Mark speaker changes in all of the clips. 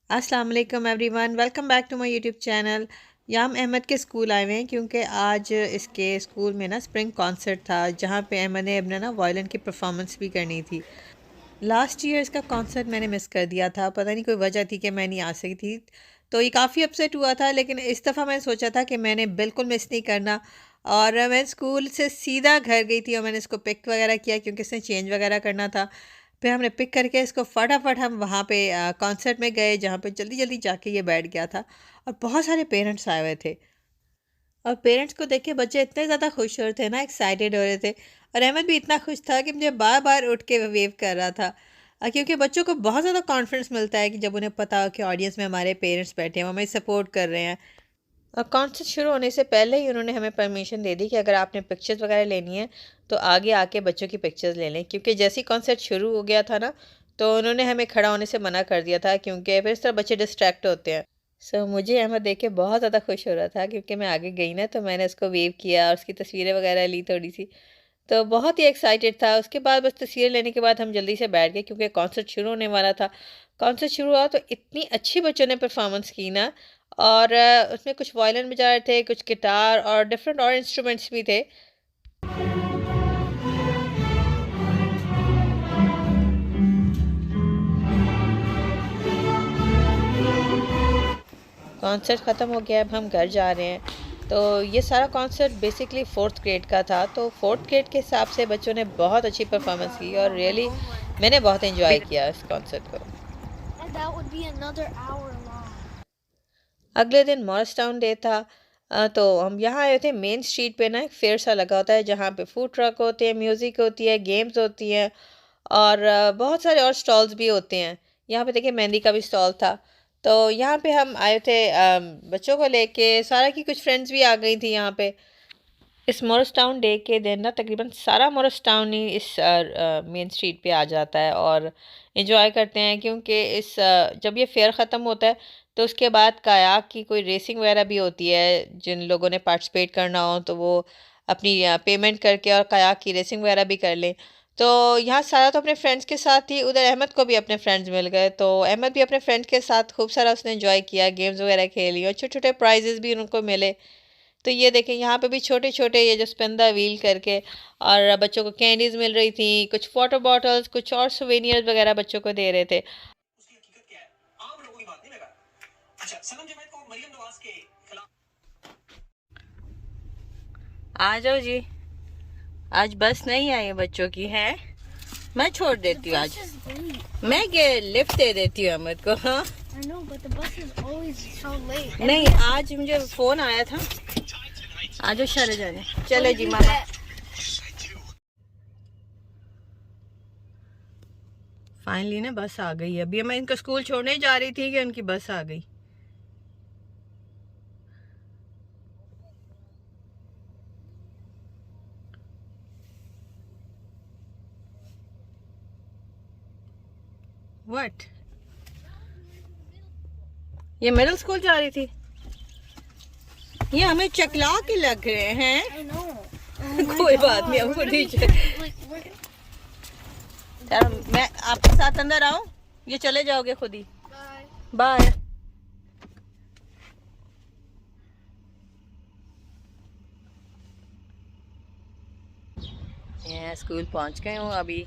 Speaker 1: अस्सलाम वालेकुम everyone, welcome back to my YouTube channel. I'm Ahmed के स्कूल आए हुए हैं क्योंकि आज इसके स्कूल में ना स्प्रिंग कॉन्सर्ट था, जहाँ पे अहमद ने अपना ना वायलिन की परफॉर्मेंस भी करनी थी। लास्ट ईयर इसका कॉन्सर्ट मैंने मिस कर दिया था, पता नहीं कोई वजह थी कि मैं नहीं आ सकी थी, तो ये काफ़ी अपसेट हुआ था। लेकिन इस दफ़ा मैंने सोचा था कि मैंने बिल्कुल मिस नहीं करना, और मैं स्कूल से सीधा घर गई थी और मैंने इसको पिक वगैरह किया क्योंकि इसने चेंज वगैरह करना था। फिर हमने पिक करके इसको फटाफट हम वहाँ पे कॉन्सर्ट में गए, जहाँ पे जल्दी जल्दी जाके ये बैठ गया था। और बहुत सारे पेरेंट्स आए हुए थे, और पेरेंट्स को देख के बच्चे इतने ज़्यादा खुश हो रहे थे ना, एक्साइटेड हो रहे थे। और अहमद भी इतना खुश था कि मुझे बार बार उठ के वेव कर रहा था। क्योंकि बच्चों को बहुत ज़्यादा कॉन्फिडेंस मिलता है कि जब उन्हें पता हो कि ऑडियंस में हमारे पेरेंट्स बैठे हैं, वो हमें सपोर्ट कर रहे हैं। और कॉन्सर्ट शुरू होने से पहले ही उन्होंने हमें परमिशन दे दी कि अगर आपने पिक्चर्स वगैरह लेनी है तो आगे आके बच्चों की पिक्चर्स ले लें, क्योंकि जैसे ही कॉन्सर्ट शुरू हो गया था ना, तो उन्होंने हमें खड़ा होने से मना कर दिया था, क्योंकि फिर इस तरह बच्चे डिस्ट्रैक्ट होते हैं। सो मुझे अहमद देख के बहुत ज़्यादा खुश हो रहा था, क्योंकि मैं आगे गई ना तो मैंने उसको वेव किया और उसकी तस्वीरें वगैरह ली थोड़ी सी। तो बहुत ही एक्साइटेड था। उसके बाद बस तस्वीरें लेने के बाद हम जल्दी से बैठ गए, क्योंकि कॉन्सर्ट शुरू होने वाला था। कॉन्सर्ट शुरू हुआ तो इतनी अच्छी बच्चों ने परफॉर्मेंस की ना, और उसमें कुछ वायलिन बजा रहे थे, कुछ गिटार और डिफरेंट और इंस्ट्रूमेंट्स भी थे। कॉन्सर्ट ख़त्म हो गया, अब हम घर जा रहे हैं। तो ये सारा कॉन्सर्ट बेसिकली फोर्थ ग्रेड का था, तो फोर्थ ग्रेड के हिसाब से बच्चों ने बहुत अच्छी परफॉर्मेंस की, और रियली मैंने बहुत इंजॉय किया इस कॉन्सर्ट को। अगले दिन मॉर्स टाउन डे था। तो हम यहाँ आए थे। मेन स्ट्रीट पे ना एक फेयर सा लगा होता है, जहाँ पे फूड ट्रक होते हैं, म्यूज़िक होती है, गेम्स होती हैं, और बहुत सारे और स्टॉल्स भी होते हैं। यहाँ पे देखिए मेहंदी का भी स्टॉल था। तो यहाँ पे हम आए थे बच्चों को लेके। सारा की कुछ फ्रेंड्स भी आ गई थी यहाँ पे। इस मोरस टाउन डे के दिन ना तकरीबन सारा मोरस टाउन ही इस मेन स्ट्रीट पे आ जाता है और इन्जॉय करते हैं, क्योंकि जब ये फेयर ख़त्म होता है तो उसके बाद कायाक की कोई रेसिंग वगैरह भी होती है। जिन लोगों ने पार्टिसिपेट करना हो तो वो अपनी पेमेंट करके और कायाक की रेसिंग वगैरह भी कर लें। तो यहाँ सारा तो अपने फ्रेंड्स के साथ ही, उधर अहमद को भी अपने फ्रेंड्स मिल गए, तो अहमद भी अपने फ्रेंड्स के साथ खूब सारा उसने इन्जॉय किया, गेम्स वगैरह खेली और छोटे छोटे प्राइजेस भी उनको मिले। तो ये देखें, यहाँ पे भी छोटे छोटे ये जो स्पेंदा व्हील करके, और बच्चों को कैंडीज मिल रही थी, कुछ वाटर बॉटल्स, कुछ और सुवेनियर्स वगैरह बच्चों को दे रहे थे। आ जाओ जी, आज बस नहीं आई है बच्चों की है। मैं छोड़ देती हूँ आज, मैं लिफ्ट दे देती हूँ अहमद को। हाँ नहीं, आज मुझे फोन आया था। आ जाओ शरे जाने, चले जी मामा। फाइनली ना बस आ गई। अभी मैं इनको स्कूल छोड़ने जा रही थी कि उनकी बस आ गई। व्हाट? ये मिडिल स्कूल जा रही थी? ये हमें चकला के लग रहे हैं। कोई बात नहीं, हमको मैं आपके साथ अंदर आऊं? ये चले जाओगे खुद ही? बाय। ये स्कूल पहुंच गए हूँ अभी।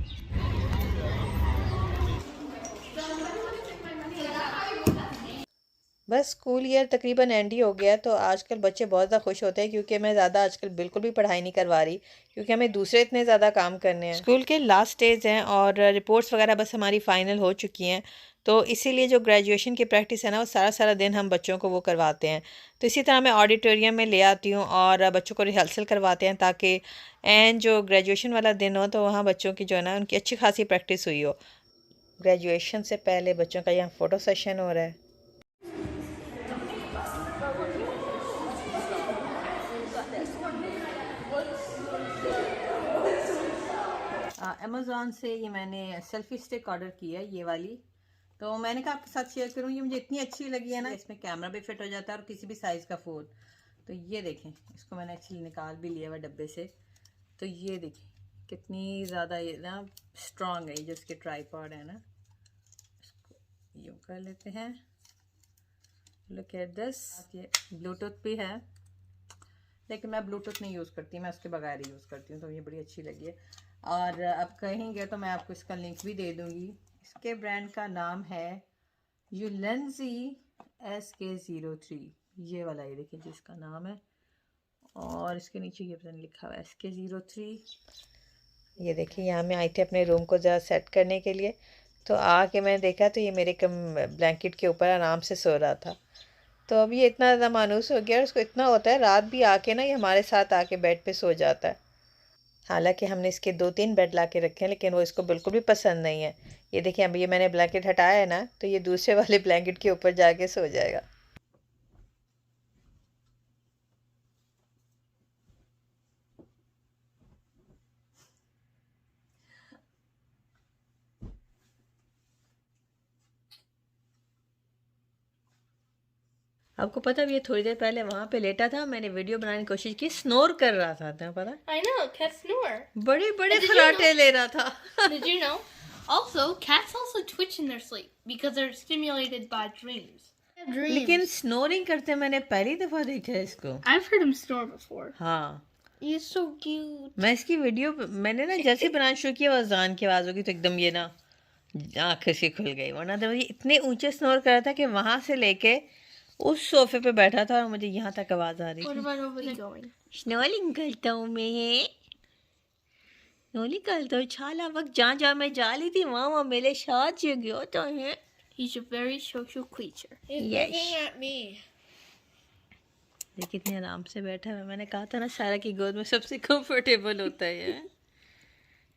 Speaker 1: बस स्कूल ईयर तकरीबन एंड ही हो गया, तो आजकल बच्चे बहुत ज़्यादा खुश होते हैं, क्योंकि मैं ज़्यादा आजकल बिल्कुल भी पढ़ाई नहीं करवा रही, क्योंकि हमें दूसरे इतने ज़्यादा काम करने हैं। स्कूल के लास्ट डेज हैं और रिपोर्ट्स वगैरह बस हमारी फ़ाइनल हो चुकी हैं। तो इसीलिए जो ग्रेजुएशन की प्रैक्टिस है ना, वो सारा सारा दिन हम बच्चों को वो करवाते हैं। तो इसी तरह मैं ऑडिटोरियम में ले आती हूँ और बच्चों को रिहर्सल करवाते हैं, ताकि एंड जो ग्रेजुएशन वाला दिन हो तो वहाँ बच्चों की जो है ना, उनकी अच्छी खासी प्रैक्टिस हुई हो। ग्रेजुएशन से पहले बच्चों का यहाँ फ़ोटो सेशन हो रहा है। अमेज़ॉन से ये मैंने सेल्फ़ी स्टिक ऑर्डर की है, ये वाली। तो मैंने कहा आपके साथ शेयर करूँ, ये मुझे इतनी अच्छी लगी है ना। इसमें कैमरा भी फिट हो जाता है और किसी भी साइज़ का फ़ोन। तो ये देखें, इसको मैंने एक्चुअली निकाल भी लिया हुआ डब्बे से। तो ये देखें कितनी ज़्यादा ये ना स्ट्रॉन्ग है, ये जो इसके ट्राईपॉड है ना। इसको यूँ कर लेते हैं लुक एट दिस। ये ब्लूटूथ भी है, लेकिन मैं ब्लूटूथ नहीं यूज़ करती, मैं उसके बगैर ही यूज़ करती हूँ, तो ये बड़ी अच्छी लगी है। और अब कहेंगे तो मैं आपको इसका लिंक भी दे दूँगी। इसके ब्रांड का नाम है Ulanzi SK03, ये वाला, ये देखिए जिसका नाम है। और इसके नीचे ये बटन लिखा हुआ है SK03। ये देखिए यहाँ मैं आई थी अपने रूम को ज़रा सेट करने के लिए, तो आके मैंने देखा तो ये मेरे ब्लैंकेट के ऊपर आराम से सो रहा था। तो अब ये इतना ज़्यादा मानूस हो गया, उसको इतना होता है रात भी आके ना ये हमारे साथ आके बेड पे सो जाता है। हालांकि हमने इसके 2-3 बेड ला के रखे हैं, लेकिन वो इसको बिल्कुल भी पसंद नहीं है। ये देखिए अब ये मैंने ब्लैंकेट हटाया है ना, तो ये दूसरे वाले ब्लैंकेट के ऊपर जाके सो जाएगा। आपको पता है ये थोड़ी देर पहले वहां पे लेटा था, मैंने वीडियो बनाने की कोशिश की, स्नोर कर रहा था, तुम्हें पता?
Speaker 2: I know, cats snore.
Speaker 1: बड़े बड़े फराटे ले रहा था।
Speaker 2: Did you know? Also, cats also twitch in their sleep because they're stimulated by dreams.
Speaker 1: लेकिन स्नोरिंग करते मैंने पहली दफा देखा है इसको।
Speaker 2: I've heard him snore before.
Speaker 1: हाँ,
Speaker 2: He's so cute.
Speaker 1: मैं इसकी वीडियो मैंने ना जैसे बनाना शुरू किया, अजान की आवाज़ होगी तो एकदम ये ना आँखें से खुल गई, वरना तो ये इतने ऊंचे स्नोर कर रहा था कि वहां से लेके उस सोफे पे बैठा था और मुझे यहाँ तक आवाज़ आ रही
Speaker 2: What
Speaker 1: थी।
Speaker 2: about over there going?
Speaker 1: Snoring करता हूँ मैं, स्नोरिंग करता हूँ। छाला वक्त जहाँ जहाँ मैं जा रही थी वहाँ वहाँ मेरे साथ ये गया तो है।
Speaker 2: He's a very social creature.
Speaker 1: He's looking at me. ये कितने आराम से बैठा है। मैंने कहा था ना सारा की गोद में सबसे कंफर्टेबल होता है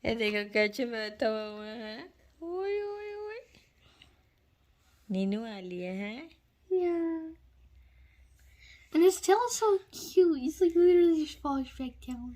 Speaker 1: ये देखो कैसे बैठा हुआ है। ओए ओए ओए, नीनू आ लिए हैं।
Speaker 2: Yeah. And his tail is so cute. He's like literally just falling back down.